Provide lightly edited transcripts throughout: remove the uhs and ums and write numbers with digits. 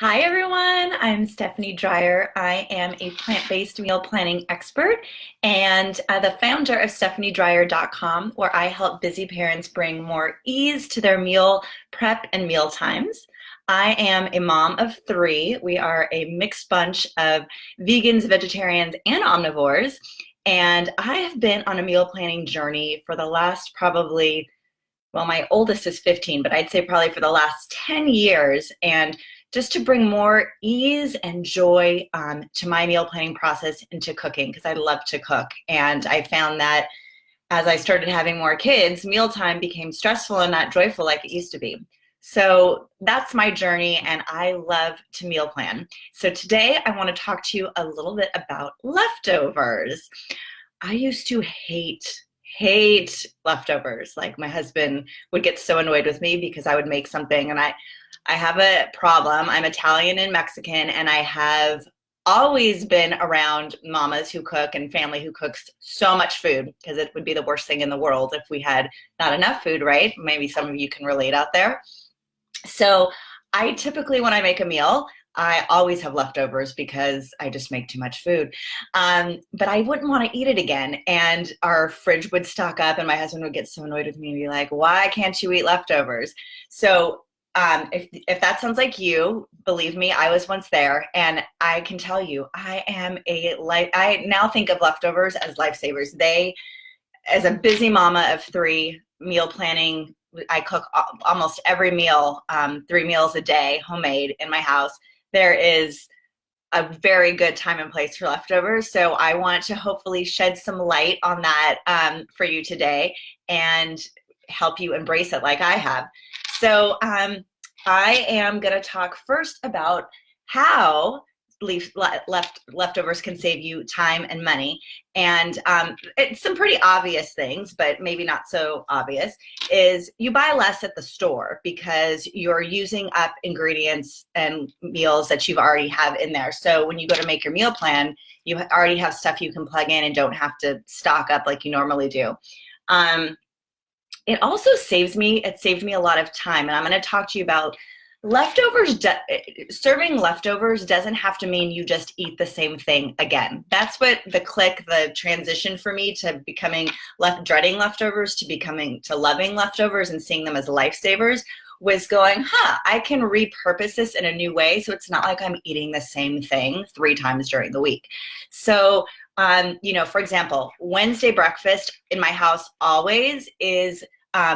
Hi everyone, I'm Stephanie Dreyer. I am a plant-based meal planning expert and the founder of stephaniedreyer.com, where I help busy parents bring more ease to their meal prep and meal times. I am a mom of three. We are a mixed bunch of vegans, vegetarians, and omnivores. And I have been on a meal planning journey for the last my oldest is 15, but I'd say probably for the last 10 years. And just to bring more ease and joy to my meal planning process into cooking, because I love to cook. And I found that as I started having more kids, mealtime became stressful and not joyful like it used to be. So that's my journey, and I love to meal plan. So today I want to talk to you a little bit about leftovers. I used to hate leftovers. Like, my husband would get so annoyed with me because I would make something, and I have a problem. I'm Italian and Mexican, and I have always been around mamas who cook and family who cooks so much food, because it would be the worst thing in the world if we had not enough food, right? Maybe some of you can relate out there. So I typically, when I make a meal, I always have leftovers because I just make too much food. But I wouldn't want to eat it again. And our fridge would stock up, and my husband would get so annoyed with me and be like, why can't you eat leftovers? So if that sounds like you, believe me, I was once there, and I can tell you, I now think of leftovers as lifesavers. As a busy mama of three, meal planning, I cook almost every meal, 3 meals a day, homemade in my house. There is a very good time and place for leftovers. So I want to hopefully shed some light on that for you today and help you embrace it like I have. So I am going to talk first about how leftovers can save you time and money. And it's some pretty obvious things, but maybe not so obvious, is you buy less at the store because you're using up ingredients and meals that you've already have in there. So when you go to make your meal plan, you already have stuff you can plug in and don't have to stock up like you normally do. It also saved me a lot of time, and I'm going to talk to you about leftovers. Serving leftovers doesn't have to mean you just eat the same thing again. That's what the transition for me to becoming dreading leftovers to loving leftovers and seeing them as lifesavers was going, I can repurpose this in a new way, so it's not like I'm eating the same thing 3 times during the week. So for example, Wednesday breakfast in my house always is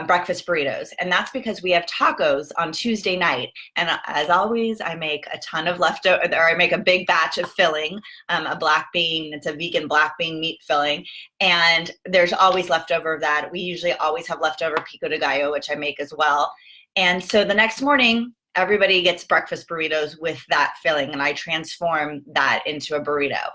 breakfast burritos. And that's because we have tacos on Tuesday night. And as always, I make a ton of I make a big batch of filling, it's a vegan black bean meat filling. And there's always leftover of that. We usually always have leftover pico de gallo, which I make as well. And so the next morning, everybody gets breakfast burritos with that filling, and I transform that into a burrito.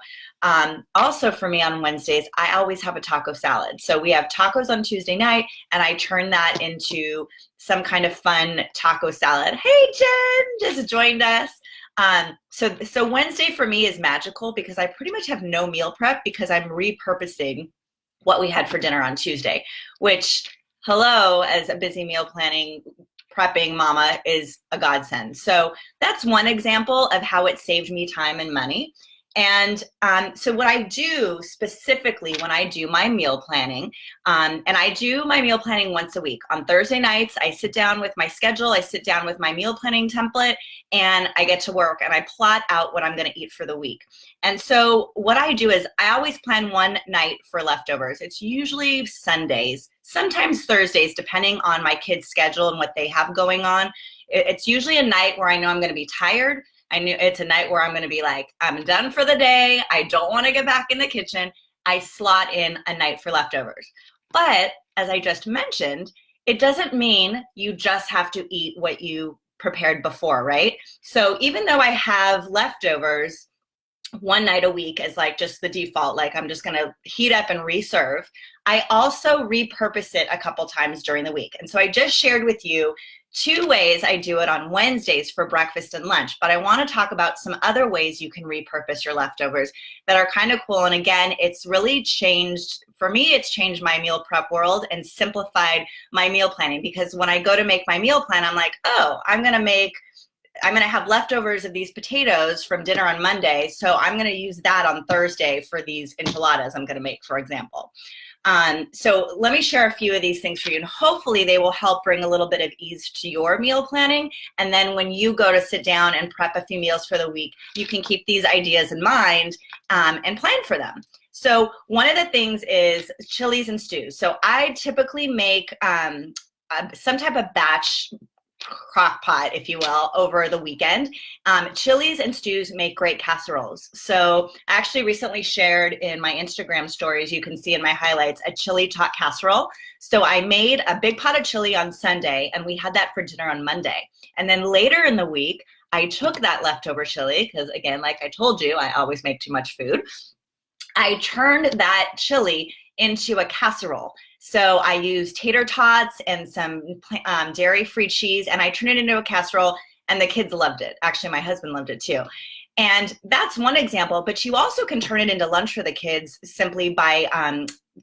Also for me on Wednesdays, I always have a taco salad. So we have tacos on Tuesday night, and I turn that into some kind of fun taco salad. Hey, Jen just joined us. So Wednesday for me is magical because I pretty much have no meal prep because I'm repurposing what we had for dinner on Tuesday, which, hello, as a busy meal planning prepping mama, is a godsend. So that's one example of how it saved me time and money. And so what I do specifically when I do my meal planning, and I do my meal planning once a week. On Thursday nights, I sit down with my schedule, I sit down with my meal planning template, and I get to work and I plot out what I'm going to eat for the week. And so what I do is I always plan one night for leftovers. It's usually Sundays, sometimes Thursdays, depending on my kids' schedule and what they have going on. It's usually a night where I know I'm going to be tired. It's a night where I'm going to be like, I'm done for the day. I don't want to get back in the kitchen. I slot in a night for leftovers. But as I just mentioned, it doesn't mean you just have to eat what you prepared before, right? So even though I have leftovers one night a week as like just the default, like I'm just going to heat up and reserve, I also repurpose it a couple times during the week. And so I just shared with you 2 ways I do it on Wednesdays for breakfast and lunch, but I want to talk about some other ways you can repurpose your leftovers that are kind of cool. And again, it's really changed, for me, it's changed my meal prep world and simplified my meal planning, because when I go to make my meal plan, I'm like, oh, I'm going to make I'm going to have leftovers of these potatoes from dinner on Monday, so I'm going to use that on Thursday for these enchiladas I'm going to make, for example. So let me share a few of these things for you, and hopefully they will help bring a little bit of ease to your meal planning. And then when you go to sit down and prep a few meals for the week, you can keep these ideas in mind and plan for them. So one of the things is chilies and stews. So I typically make some type of batch crock pot, if you will, over the weekend. Chilies and stews make great casseroles. So I actually recently shared in my Instagram stories, you can see in my highlights, a chili tot casserole. So I made a big pot of chili on Sunday, and we had that for dinner on Monday. And then later in the week, I took that leftover chili, because again, like I told you, I always make too much food. I turned that chili into a casserole. So I used tater tots and some dairy-free cheese, and I turned it into a casserole, and the kids loved it. Actually, my husband loved it too. And that's one example, but you also can turn it into lunch for the kids simply by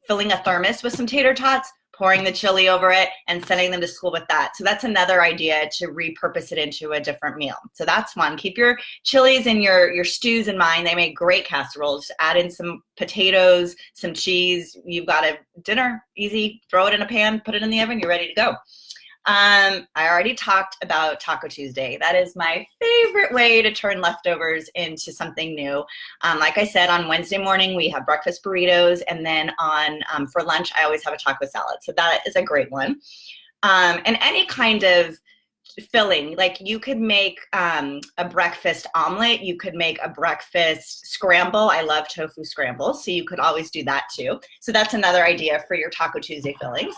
filling a thermos with some tater tots, pouring the chili over it, and sending them to school with that. So that's another idea to repurpose it into a different meal. So that's one. Keep your chilies and your stews in mind. They make great casseroles. Add in some potatoes, some cheese. You've got a dinner, easy. Throw it in a pan, put it in the oven, you're ready to go. I already talked about Taco Tuesday. That is my favorite way to turn leftovers into something new. Like I said, on Wednesday morning, we have breakfast burritos, and then on for lunch, I always have a taco salad. So that is a great one. And any kind of filling, like you could make a breakfast omelet, you could make a breakfast scramble. I love tofu scrambles, so you could always do that too. So that's another idea for your Taco Tuesday fillings.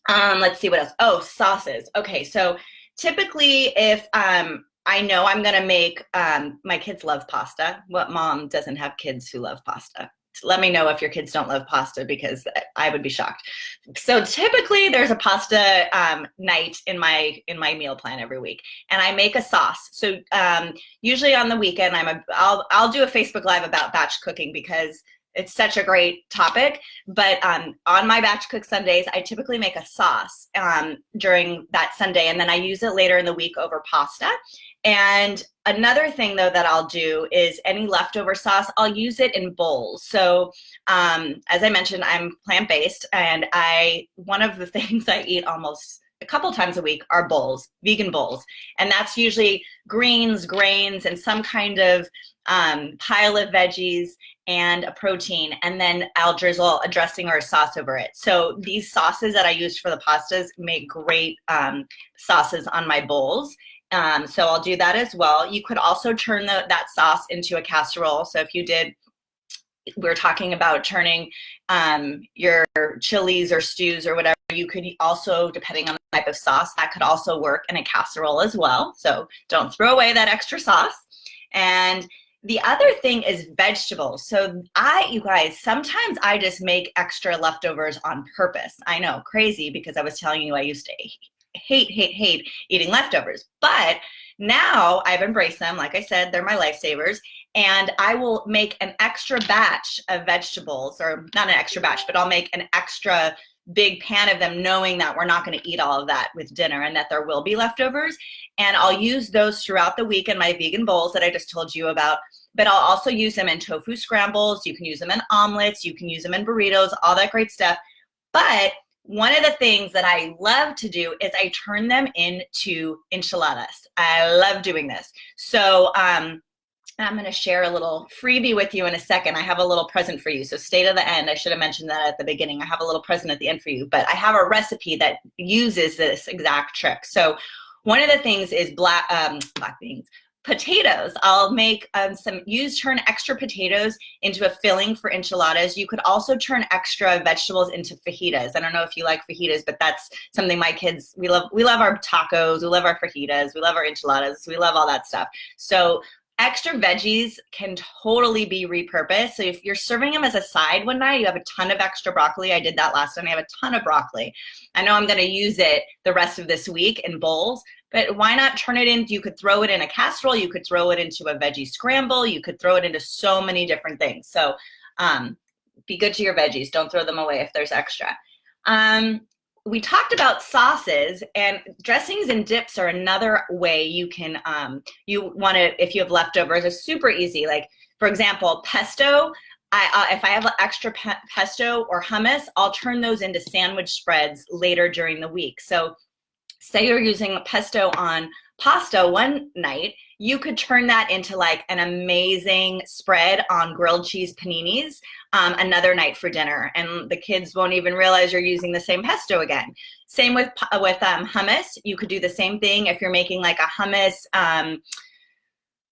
Let's see what else. Oh, sauces. Okay, so typically if I know I'm gonna make, my kids love pasta. What mom doesn't have kids who love pasta? Let me know if your kids don't love pasta, because I would be shocked. So typically there's a pasta night in my meal plan every week, and I make a sauce. So usually on the weekend I'll do a Facebook Live about batch cooking, because it's such a great topic. But on my batch cook Sundays, I typically make a sauce during that Sunday, and then I use it later in the week over pasta. And another thing, though, that I'll do is any leftover sauce, I'll use it in bowls. So as I mentioned, I'm plant-based, and one of the things I eat almost a couple times a week are bowls, vegan bowls. And that's usually greens, grains, and some kind of pile of veggies and a protein, and then I'll drizzle a dressing or a sauce over it. So these sauces that I use for the pastas make great sauces on my bowls. So I'll do that as well. You could also turn that sauce into a casserole. So if you did, we're talking about turning your chilies or stews or whatever, you could also, depending on the type of sauce, that could also work in a casserole as well. So don't throw away that extra sauce. And the other thing is vegetables. So you guys, sometimes I just make extra leftovers on purpose. I know, crazy, because I was telling you I used to hate eating leftovers. But now I've embraced them. Like I said, they're my lifesavers. And I will make an extra batch of vegetables, or not an extra batch, but I'll make an extra big pan of them, knowing that we're not going to eat all of that with dinner and that there will be leftovers. And I'll use those throughout the week in my vegan bowls that I just told you about. But I'll also use them in tofu scrambles. You can use them in omelets. You can use them in burritos, all that great stuff. But one of the things that I love to do is I turn them into enchiladas. I love doing this. So I'm going to share a little freebie with you in a second. I have a little present for you. So stay to the end. I should have mentioned that at the beginning. I have a little present at the end for you. But I have a recipe that uses this exact trick. So one of the things is black beans. Potatoes. I'll make turn extra potatoes into a filling for enchiladas. You could also turn extra vegetables into fajitas. I don't know if you like fajitas, but that's something my kids, we love our tacos, we love our fajitas, we love our enchiladas, we love all that stuff. So extra veggies can totally be repurposed. So if you're serving them as a side one night, you have a ton of extra broccoli. I did that last time. I have a ton of broccoli. I know I'm going to use it the rest of this week in bowls, but why not turn it in? You could throw it in a casserole. You could throw it into a veggie scramble. You could throw it into so many different things. So be good to your veggies. Don't throw them away if there's extra. we talked about sauces, and dressings and dips are another way you can, you want to, if you have leftovers, it's super easy. Like, for example, pesto. If I have extra pesto or hummus, I'll turn those into sandwich spreads later during the week. So say you're using pesto on pasta one night, you could turn that into like an amazing spread on grilled cheese paninis another night for dinner, and the kids won't even realize you're using the same pesto again. Same with hummus. You could do the same thing if you're making like a hummus.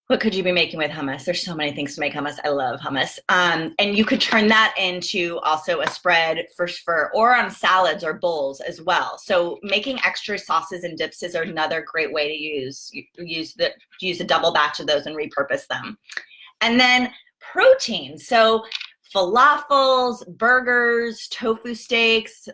What could you be making with hummus? There's so many things to make hummus. I love hummus. And you could turn that into also a spread or on salads or bowls as well. So making extra sauces and dips is another great way to use a double batch of those and repurpose them. And then protein. So falafels, burgers, tofu steaks,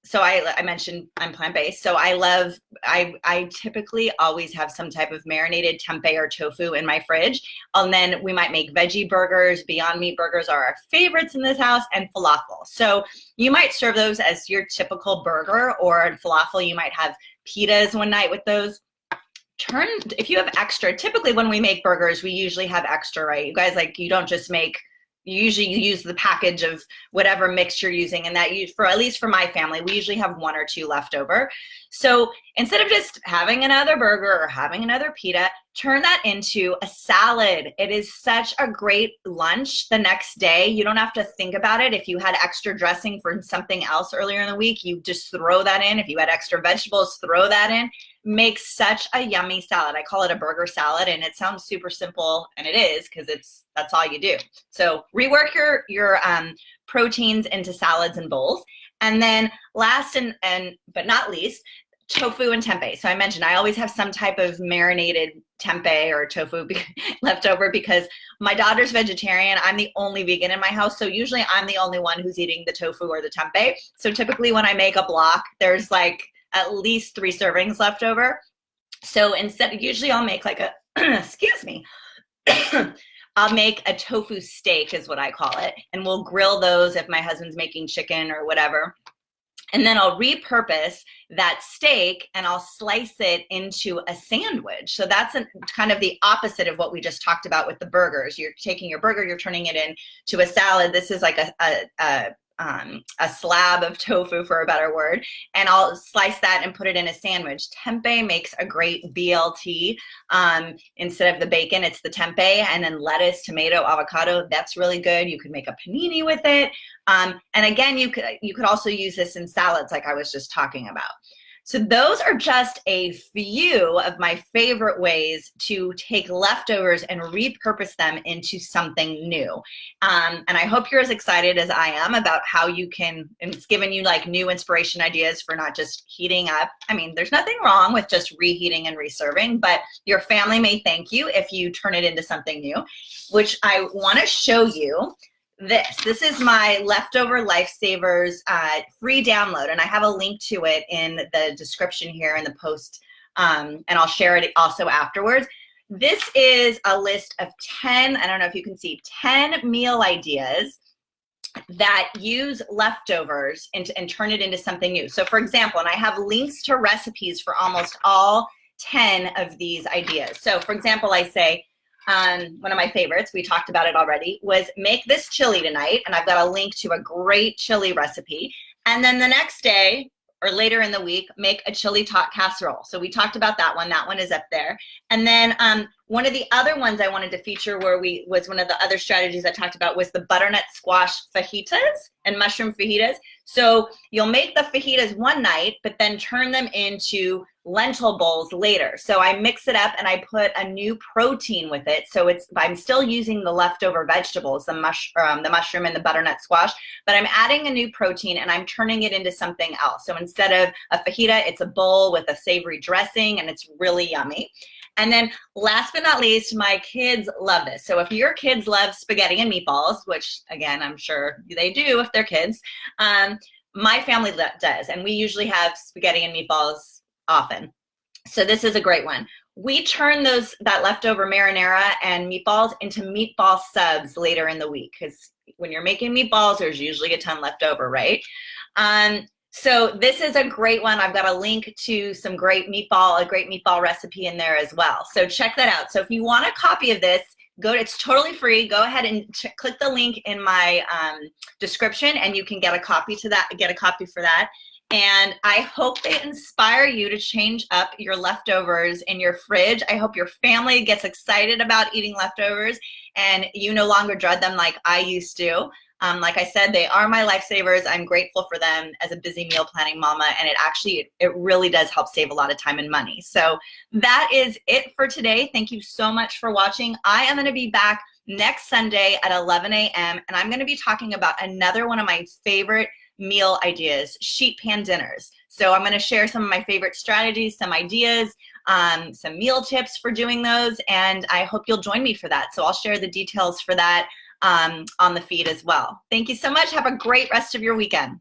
so I mentioned I'm plant-based, so I typically always have some type of marinated tempeh or tofu in my fridge. And then we might make veggie burgers. Beyond Meat burgers are our favorites in this house, and falafel. So you might serve those as your typical burger, or in falafel you might have pitas one night with those. If you have extra, typically when we make burgers, we usually have extra, right? You guys, like, you don't just make, you usually use the package of whatever mix you're using, and that for at least for my family, we usually have 1 or 2 left over. So instead of just having another burger or having another pita, turn that into a salad. It is such a great lunch the next day. You don't have to think about it. If you had extra dressing for something else earlier in the week, you just throw that in. If you had extra vegetables, throw that in. Makes such a yummy salad. I call it a burger salad, and it sounds super simple, and it is, because that's all you do. So rework your proteins into salads and bowls. And then last but not least, tofu and tempeh. So I mentioned I always have some type of marinated tempeh or tofu left over because my daughter's vegetarian. I'm the only vegan in my house, so usually I'm the only one who's eating the tofu or the tempeh. So typically when I make a block, there's like at least 3 servings left over. So usually I'll make like a, excuse me, I'll make a tofu steak is what I call it. And we'll grill those if my husband's making chicken or whatever. And then I'll repurpose that steak and I'll slice it into a sandwich. So that's kind of the opposite of what we just talked about with the burgers. You're taking your burger, you're turning it into a salad. This is like a slab of tofu, for a better word, and I'll slice that and put it in a sandwich. Tempeh makes a great BLT. Instead of the bacon, it's the tempeh, and then lettuce, tomato, avocado. That's really good. You could make a panini with it. And again, you could also use this in salads like I was just talking about. So those are just a few of my favorite ways to take leftovers and repurpose them into something new. And I hope you're as excited as I am about how you can, and it's given you like new inspiration ideas for not just heating up. I mean, there's nothing wrong with just reheating and reserving, but your family may thank you if you turn it into something new, which I want to show you. This is my leftover lifesavers free download, and I have a link to it in the description here in the post, and I'll share it also afterwards. This is a list of 10, I don't know if you can see, 10 meal ideas that use leftovers and turn it into something new. So for example, and I have links to recipes for almost all 10 of these ideas. So for example, I say, one of my favorites, we talked about it already, was make this chili tonight. And I've got a link to a great chili recipe. And then the next day or later in the week, make a chili tot casserole. So we talked about that one. That one is up there. And then one of the other ones I wanted to feature was one of the other strategies I talked about was the butternut squash fajitas and mushroom fajitas. So you'll make the fajitas one night, but then turn them into lentil bowls later. So I mix it up and I put a new protein with it. So I'm still using the leftover vegetables, the mushroom and the butternut squash, but I'm adding a new protein and I'm turning it into something else. So instead of a fajita, it's a bowl with a savory dressing, and it's really yummy. And then last but not least, my kids love this. So if your kids love spaghetti and meatballs, which again, I'm sure they do if they're kids, my family does. And we usually have spaghetti and meatballs often. So this is a great one. We turn that leftover marinara and meatballs into meatball subs later in the week, because when you're making meatballs, there's usually a ton left over, right? So this is a great one. I've got a link to a great meatball recipe in there as well. So check that out. So if you want a copy of this, it's totally free. Go ahead and click the link in my description and you can get a copy for that. And I hope they inspire you to change up your leftovers in your fridge. I hope your family gets excited about eating leftovers and you no longer dread them like I used to. Like I said, they are my lifesavers. I'm grateful for them as a busy meal planning mama, and it really does help save a lot of time and money. So that is it for today. Thank you so much for watching. I am going to be back next Sunday at 11 a.m. and I'm going to be talking about another one of my favorite meal ideas, sheet pan dinners. So I'm going to share some of my favorite strategies, some ideas, some meal tips for doing those, and I hope you'll join me for that. So I'll share the details for that on the feed as well. Thank you so much. Have a great rest of your weekend.